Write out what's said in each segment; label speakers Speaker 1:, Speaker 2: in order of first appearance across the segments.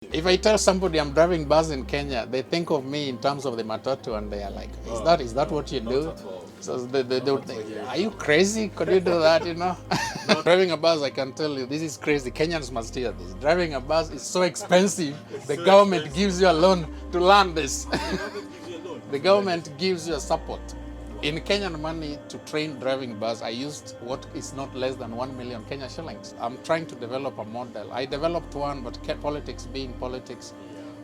Speaker 1: If I tell somebody I'm driving bus in Kenya, they think of me in terms of the matatu, and they are like, "Is that what you do?" So they would think, "Are you crazy? Could you do that?" You know, driving a bus, I can tell you, this is crazy. Kenyans must hear this. Driving a bus is so expensive. The government gives you a loan to learn this. The government gives you a support. In Kenyan money, to train driving bus, I used what is not less than 1 million Kenya shillings. I'm trying to develop a model. I developed one, but politics being politics,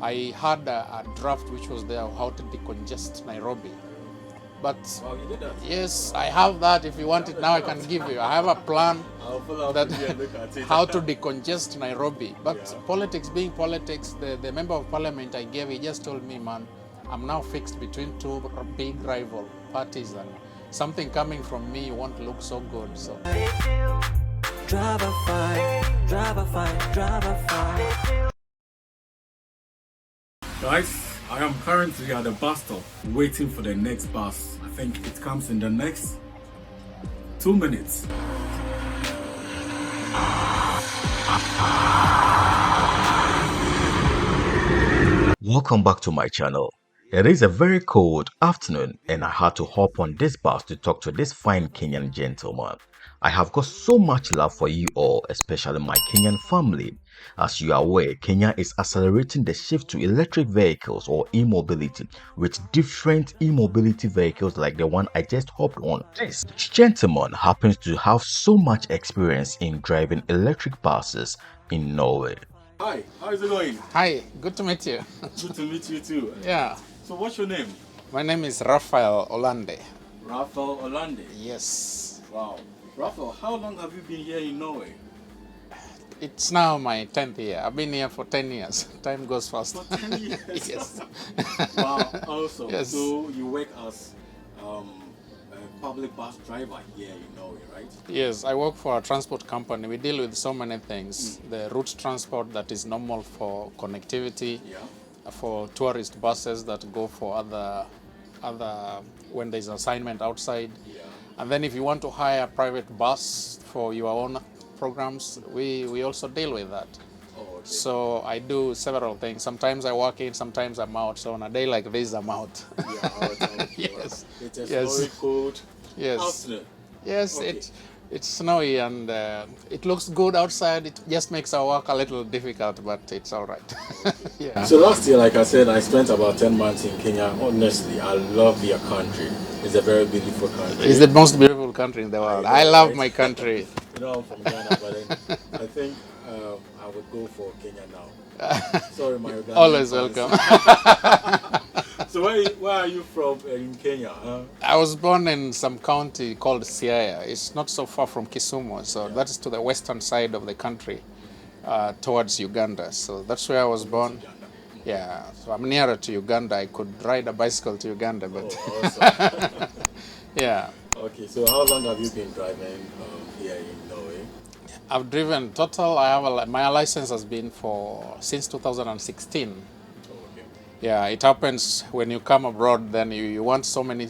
Speaker 1: I had a draft which was there, how to decongest Nairobi. But
Speaker 2: you did that.
Speaker 1: yes, I have that. If you want it now, I can give you. I have a plan that how to decongest Nairobi. But politics being politics, the member of parliament I gave, he just told me, man, I'm now fixed between two big rival parties, and something coming from me won't look so good. So
Speaker 3: Drivafy.
Speaker 2: Guys, I am currently at the bus stop waiting for the next bus. I think it comes in the next 2 minutes.
Speaker 3: Welcome back to my channel. It is a very cold afternoon and I had to hop on this bus to talk to this fine Kenyan gentleman. I have got so much love for you all, especially my Kenyan family. As you are aware, Kenya is accelerating the shift to electric vehicles or e-mobility, with different e-mobility vehicles like the one I just hopped on. This gentleman happens to have so much experience in driving electric buses in Norway.
Speaker 2: Hi, how is it going?
Speaker 1: hi, good to meet you.
Speaker 2: Good to meet you too.
Speaker 1: Yeah,
Speaker 2: So what's your name?
Speaker 1: my name is Raphael Olande.
Speaker 2: Raphael Olande.
Speaker 1: Yes,
Speaker 2: Wow. Raphael, how long have you been here in Norway?
Speaker 1: it's now my 10th year. I've been here for 10 years. Time goes fast.
Speaker 2: For 10 years.
Speaker 1: Yes.
Speaker 2: Wow, awesome.
Speaker 1: Yes.
Speaker 2: So you work as a public bus driver here in Norway, right?
Speaker 1: Yes, I work for a transport company. We deal with so many things. The route transport that is normal for connectivity,
Speaker 2: Yeah.
Speaker 1: for tourist buses that go for other when there's assignment outside.
Speaker 2: Yeah.
Speaker 1: And then if you want to hire a private bus for your own programs, we also deal with that.
Speaker 2: Oh, okay.
Speaker 1: So I do several things. Sometimes I work in, sometimes I'm out. So on a day like this, I'm out.
Speaker 2: Yeah,
Speaker 1: Yes.
Speaker 2: It's a
Speaker 1: Yes.
Speaker 2: snowy, cold
Speaker 1: Yes.
Speaker 2: afternoon.
Speaker 1: Yes,
Speaker 2: Okay.
Speaker 1: it's snowy and it looks good outside. It just makes our work a little difficult, but it's all right. Yeah.
Speaker 2: So last year, like I said, I spent about 10 months in Kenya. Honestly, I love your country. It's a very beautiful country.
Speaker 1: It's the most beautiful country in the world. I love my country.
Speaker 2: You know, I'm from Ghana, but then I think I would go for Kenya now. Sorry, my Uganda.
Speaker 1: Always welcome.
Speaker 2: So where are you from in Kenya?
Speaker 1: I was born in some county called Siaya. It's not so far from Kisumu, so that is to the western side of the country, towards Uganda. So that's where I was born.
Speaker 2: Uganda.
Speaker 1: Yeah, so I'm nearer to Uganda. I could ride a bicycle to Uganda, but
Speaker 2: Oh, awesome.
Speaker 1: yeah.
Speaker 2: Okay, so how long have you been driving here in Norway?
Speaker 1: I've driven total. I have my license has been for since 2016.
Speaker 2: Oh, okay.
Speaker 1: Yeah, it happens when you come abroad. Then you want so many.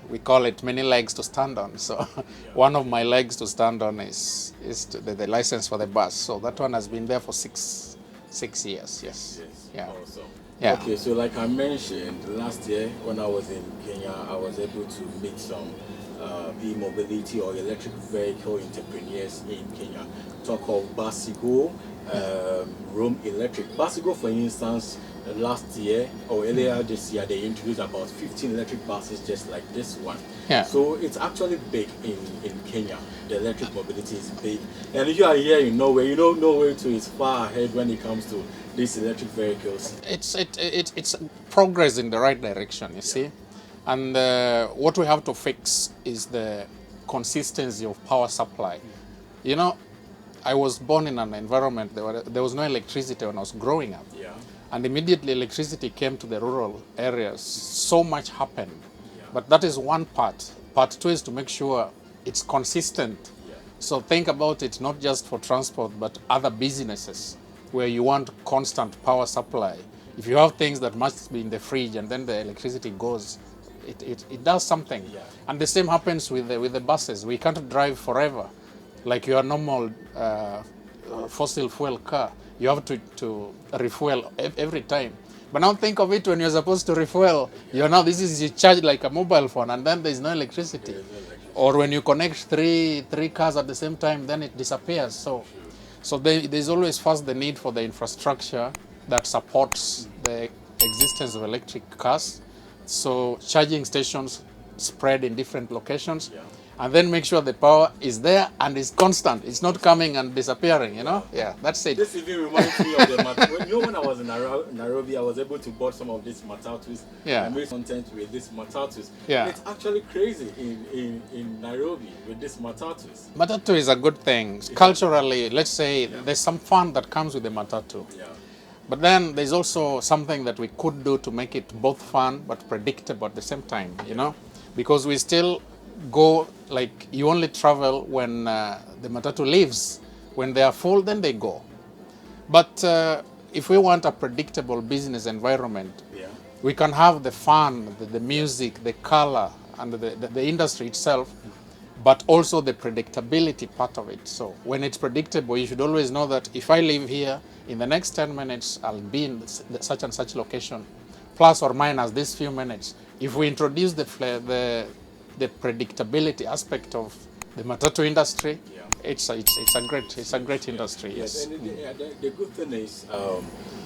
Speaker 1: We call it many legs to stand on. So one of my legs to stand on is the license for the bus. So that one has been there for six years. Yes.
Speaker 2: Yes.
Speaker 1: Yeah.
Speaker 2: Awesome.
Speaker 1: Yeah.
Speaker 2: Okay, so like I mentioned last year when I was in Kenya, I was able to meet some e-mobility or electric vehicle entrepreneurs in Kenya. Talk of Basigo, Rome Electric. Basigo, for instance, last year or earlier this year, they introduced about 15 electric buses just like this one.
Speaker 1: Yeah.
Speaker 2: So it's actually big in Kenya. The electric mobility is big. And if you are here in Norway, you know Norway too is far ahead when it comes to these electric vehicles.
Speaker 1: It's progress in the right direction. You see, and what we have to fix is the consistency of power supply. You know, I was born in an environment there was no electricity when I was growing up.
Speaker 2: Yeah.
Speaker 1: And immediately electricity came to the rural areas. So much happened. But that is one part. Part two is to make sure it's consistent. So think about it not just for transport, but other businesses where you want constant power supply. If you have things that must be in the fridge and then the electricity goes, it does something.
Speaker 2: Yeah.
Speaker 1: And the same happens with the buses. We can't drive forever like your normal fossil fuel car. you have to refuel every time. But now think of it, when you're supposed to refuel, this is you charge like a mobile phone, and then there's no electricity. Or when you connect three cars at the same time, then it disappears. So there's always first the need for the infrastructure that supports the existence of electric cars. So charging stations spread in different locations, and then make sure the power is there and is constant. It's not coming and disappearing, Yeah, that's it.
Speaker 2: This even reminds me of the when I was in Nairobi, I was able to board some of these matatus.
Speaker 1: Yeah.
Speaker 2: I made content with these matatus.
Speaker 1: Yeah.
Speaker 2: It's actually crazy in Nairobi with these matatus.
Speaker 1: Matatu is a good thing. Culturally, let's say there's some fun that comes with the matatu.
Speaker 2: Yeah.
Speaker 1: But then there's also something that we could do to make it both fun but predictable at the same time, because we still go, like, you only travel when the matatu leaves. When they are full, then they go. But if we want a predictable business environment, we can have the fun, the music, the color, and the industry itself, but also the predictability part of it. So when it's predictable, you should always know that if I live here, in the next 10 minutes, I'll be in such and such location, plus or minus these few minutes. If we introduce the predictability aspect of the matatu industry, it's a great industry. Yes.
Speaker 2: And the good thing is,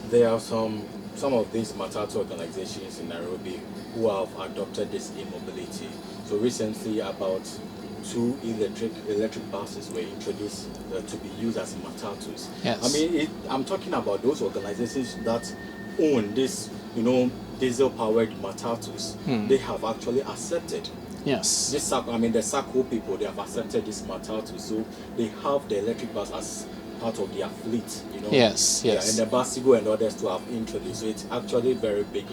Speaker 2: there are some of these matatu organizations in Nairobi who have adopted this e-mobility. So recently, about 2 electric buses were introduced to be used as matatus.
Speaker 1: Yes.
Speaker 2: I mean, I'm talking about those organizations that own this, diesel-powered matatus. They have actually accepted.
Speaker 1: Yes.
Speaker 2: The SACCO people, they have accepted this matatu, so they have the electric bus as part of their fleet.
Speaker 1: Yes.
Speaker 2: Yeah, and the Basigo and others to have introduced. So it's actually very big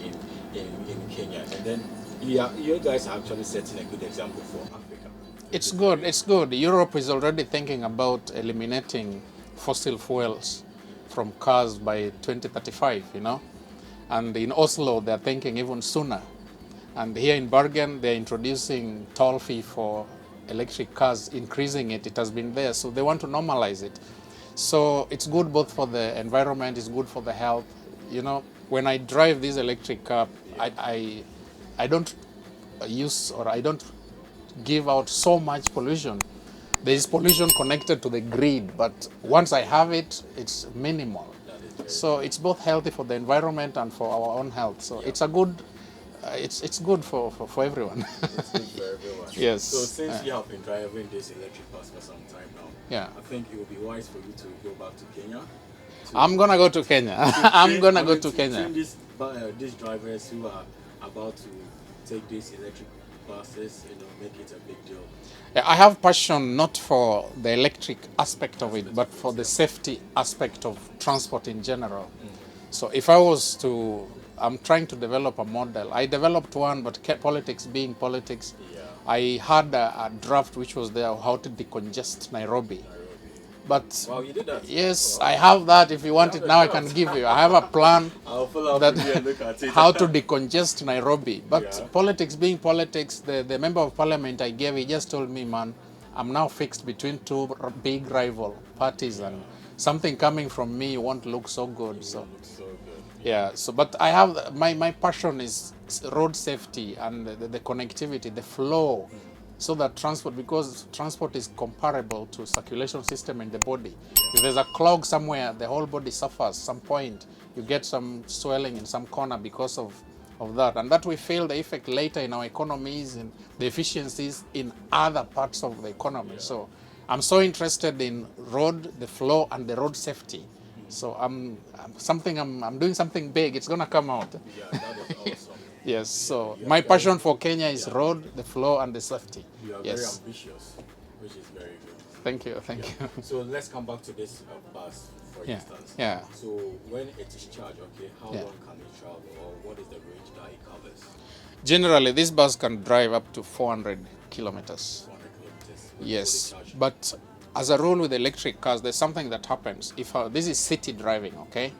Speaker 2: in Kenya. And then you guys are actually setting a good example for Africa.
Speaker 1: It's good. It's good. Europe is already thinking about eliminating fossil fuels from cars by 2035, And in Oslo, they're thinking even sooner. And here in Bergen, they're introducing toll fee for electric cars, increasing it. It has been there, so they want to normalize it. So it's good both for the environment, it's good for the health. When I drive this electric car, I don't use, or I don't give out so much pollution. There is pollution connected to the grid, but once I have it, it's minimal. So it's both healthy for the environment and for our own health. So it's a good, it's good for everyone.
Speaker 2: It's good for everyone.
Speaker 1: Yes.
Speaker 2: So since you have been driving this electric bus for some time now, I think it would be wise for you to go back to Kenya.
Speaker 1: I'm gonna go to Kenya. I'm gonna go to Kenya.
Speaker 2: These drivers who are about to take these electric buses, make it a big deal.
Speaker 1: I have passion not for the electric aspect of it, but for the safety aspect of transport in general. So if I was to, I'm trying to develop a model. I developed one, but politics being politics, I had a draft which was there, how to decongest Nairobi. But
Speaker 2: wow, you did that?
Speaker 1: Yes, I have that. If you want it now, I can give you. I have a plan
Speaker 2: I'll follow up with you and look at it.
Speaker 1: how to decongest Nairobi. But politics being politics, the member of parliament I gave, he just told me, man, I'm now fixed between 2 big rival parties, and something coming from me won't look so good. So yeah. So, but I have my passion is road safety and the connectivity, the flow. So that transport, because transport is comparable to circulation system in the body. If there's a clog somewhere, the whole body suffers. Some point, you get some swelling in some corner because of that. And that we feel the effect later in our economies and the efficiencies in other parts of the economy. So I'm so interested in road, the flow, and the road safety. So I'm doing something big. It's gonna come out.
Speaker 2: Yeah, that is awesome.
Speaker 1: Yes, so my passion for Kenya is road, the flow, and the safety.
Speaker 2: You are very ambitious, which is very good.
Speaker 1: Thank you, thank you.
Speaker 2: So let's come back to this bus, for instance.
Speaker 1: Yeah.
Speaker 2: So when it is charged, how long can it travel, or what is the range that it covers?
Speaker 1: Generally, this bus can drive up to 400 kilometers.
Speaker 2: 400 kilometers.
Speaker 1: Yes, but as a rule with electric cars, there's something that happens. If this is city driving, okay?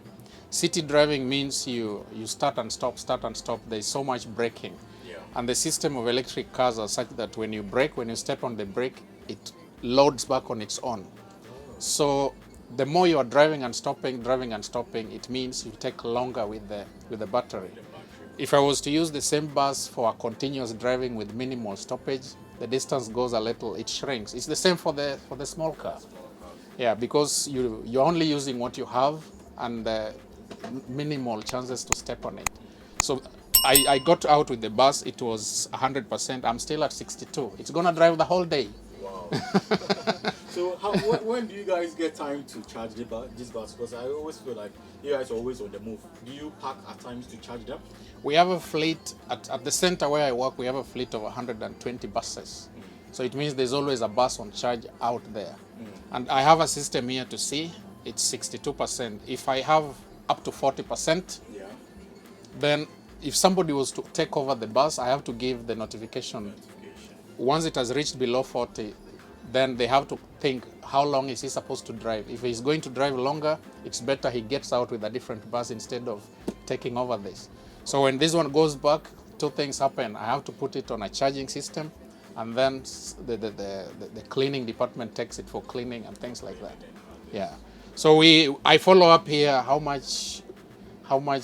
Speaker 1: City driving means you start and stop. There's so much braking. And the system of electric cars are such that when you brake, when you step on the brake, it loads back on its own. So the more you are driving and stopping, it means you take longer with the battery. If I was to use the same bus for a continuous driving with minimal stoppage, the distance goes a little, it shrinks. It's the same for the small car. Yeah, because you're only using what you have and minimal chances to step on it. So I got out with the bus, it was 100%. I'm still at 62. It's gonna drive the whole day.
Speaker 2: Wow. So when do you guys get time to charge this bus? Because I always feel like you guys are always on the move. Do you park at times to charge them?
Speaker 1: We have a fleet, at the center where I work, we have a fleet of 120 buses. So it means there's always a bus on charge out there. And I have a system here to see, it's 62%. If I have up to 40%, then if somebody was to take over the bus, I have to give the notification. Once it has reached below 40, then they have to think, how long is he supposed to drive? If he's going to drive longer, it's better he gets out with a different bus instead of taking over this. So when this one goes back, two things happen. I have to put it on a charging system, and then the cleaning department takes it for cleaning and things like that. Yeah. So I follow up here how much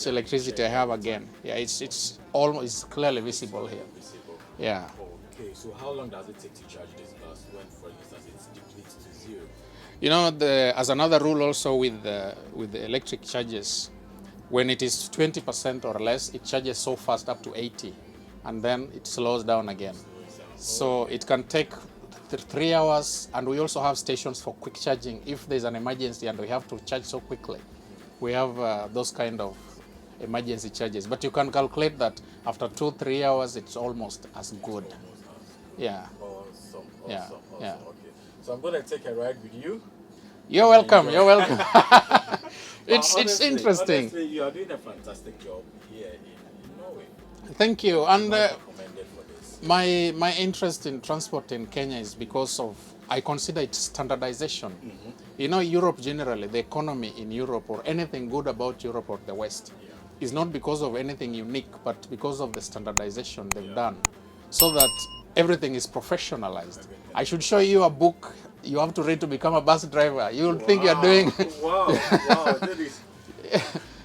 Speaker 1: electricity I have again. Yeah, it's clearly visible here. Yeah.
Speaker 2: Okay, so how long does it take to charge this bus when, for instance, it's depleted to zero?
Speaker 1: You know, as another rule also with the electric charges, when it is 20% or less, it charges so fast up to 80, and then it slows down again. So it can take 3 hours, and we also have stations for quick charging if there's an emergency and we have to charge so quickly. We have those kind of emergency charges, but you can calculate that after 2-3 hours, it's almost as good. Yeah.
Speaker 2: Awesome.
Speaker 1: Yeah. Yeah.
Speaker 2: Okay. So I'm going to take a ride with you.
Speaker 1: You're welcome. You're welcome. It's interesting.
Speaker 2: Honestly, you are doing a fantastic job here in Norway.
Speaker 1: Thank you. And
Speaker 2: Commended for this.
Speaker 1: my interest in transport in Kenya is because of, I consider it standardization. You know, Europe generally, the economy in Europe or anything good about Europe or the West is not because of anything unique, but because of the standardization they've done, so that everything is professionalized. I should show you a book you have to read to become a bus driver. You'll think you're doing...
Speaker 2: Wow, that is...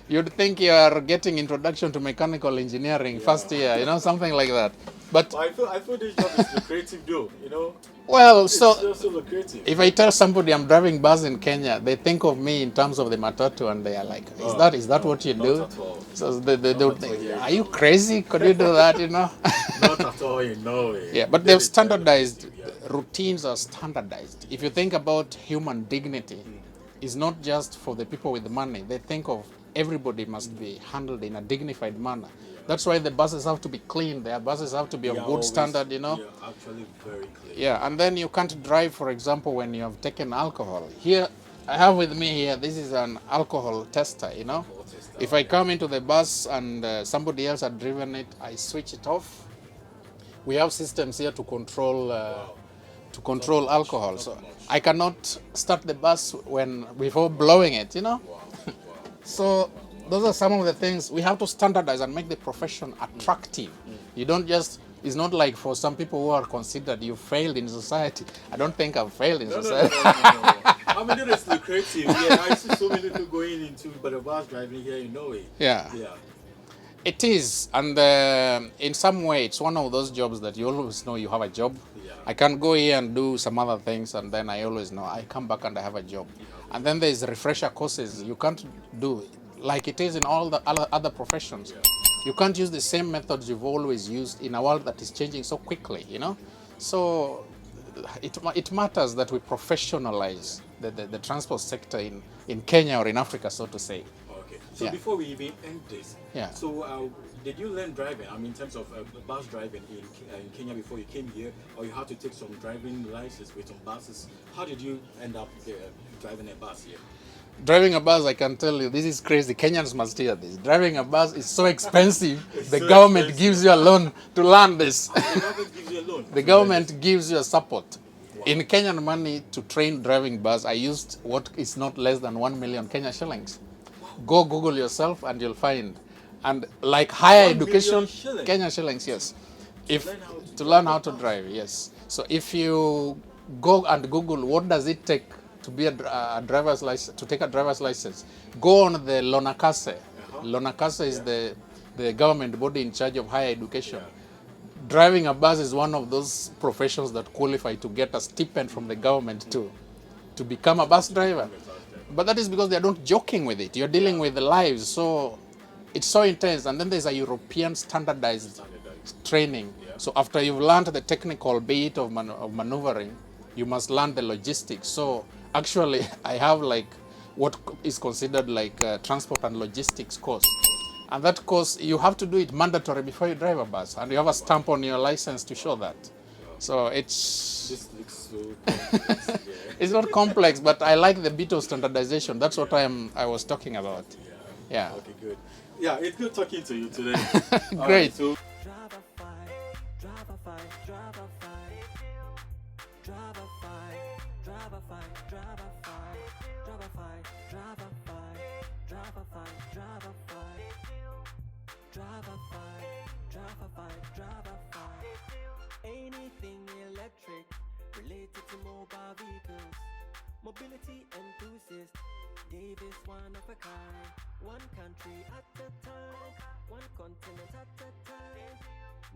Speaker 1: You'd think you are getting introduction to mechanical engineering first year, you know, something like that. But
Speaker 2: I feel this job is lucrative though, you know.
Speaker 1: Well,
Speaker 2: It's
Speaker 1: so
Speaker 2: so lucrative.
Speaker 1: if I tell somebody I'm driving bus in Kenya, they think of me in terms of the matatu, and they are like, is that what you do?
Speaker 2: Not at all.
Speaker 1: So they would think, are you crazy? Could you do that, you know?
Speaker 2: Not at all in Norway.
Speaker 1: Yeah, but they've standardized, routines are standardized. If you think about human dignity, it's not just for the people with money. They think of everybody must be handled in a dignified manner. That's why the buses have to be clean. Their buses have to be of good standard, you know.
Speaker 2: Yeah, actually very clean.
Speaker 1: Yeah, and then you can't drive, for example, when you have taken alcohol. Here, I have with me here, this is an alcohol tester, you know. If I come into the bus and somebody else had driven it, I switch it off. We have systems here to control alcohol. So I cannot start the bus before blowing it, you know. So those are some of the things we have to standardize and make the profession attractive. You don't just, it's not like for some people who are considered you failed in society. I don't think I've failed in society.
Speaker 2: No. I mean, it's lucrative. Yeah, I see so many people going into the bus driving here in Norway.
Speaker 1: Yeah. It is, and in some way, it's one of those jobs that you always know you have a job.
Speaker 2: Yeah.
Speaker 1: I can go here and do some other things, and then I always know I come back and I have a job. And then there's refresher courses you can't do like it is in all the other professions. You can't use the same methods you've always used in a world that is changing so quickly, you know. So it matters that we professionalize the transport sector in Kenya or in Africa, so to say.
Speaker 2: Okay. So before we even end this, so did you learn driving? I mean, in terms of bus driving in Kenya before you came here, or you had to take some driving license with some buses? How did you end up driving a bus here?
Speaker 1: Driving a bus, I can tell you, this is crazy. Kenyans must hear this. Driving a bus is so expensive. The government gives you a loan to learn this.
Speaker 2: The government gives you a loan?
Speaker 1: The government gives you a support. Wow. In Kenyan money, to train driving bus, I used what is not less than 1 million Kenya shillings. Wow. Go Google yourself and you'll find. And like higher education, Kenya shillings, yes. To learn how to drive, yes. So if you go and Google what does it take to be a driver's license, to take a driver's license, go on the Lonakase. Lonakase is the government body in charge of higher education. Driving a bus is one of those professions that qualify to get a stipend from the government to become a bus driver. But that is because they are not joking with it. You're dealing with lives, so it's so intense. And then there's a European standardized training. So after you've learned the technical bit of maneuvering, you must learn the logistics. So actually, I have like what is considered like a transport and logistics course. And that course, you have to do it mandatory before you drive a bus. And you have a stamp on your license to show that. So it's...
Speaker 2: This looks so complex. Yeah.
Speaker 1: It's not complex, but I like the bit of standardization. That's what I was talking about. Yeah.
Speaker 2: Okay, good. Yeah, it's good talking to you today.
Speaker 1: Great.
Speaker 2: Right, so
Speaker 4: Anything electric related to mobile vehicles. Mobility enthusiast, Davis one of a kind. One country at a time, one continent at a time.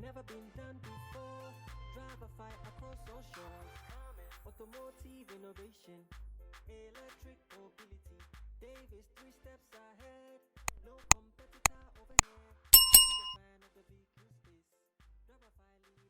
Speaker 4: Never been done before. Drivafy across all shores. Automotive innovation, electric mobility. Davis 3 steps ahead. No competitor over here. Be the fan of the vehicle space. Drivafy.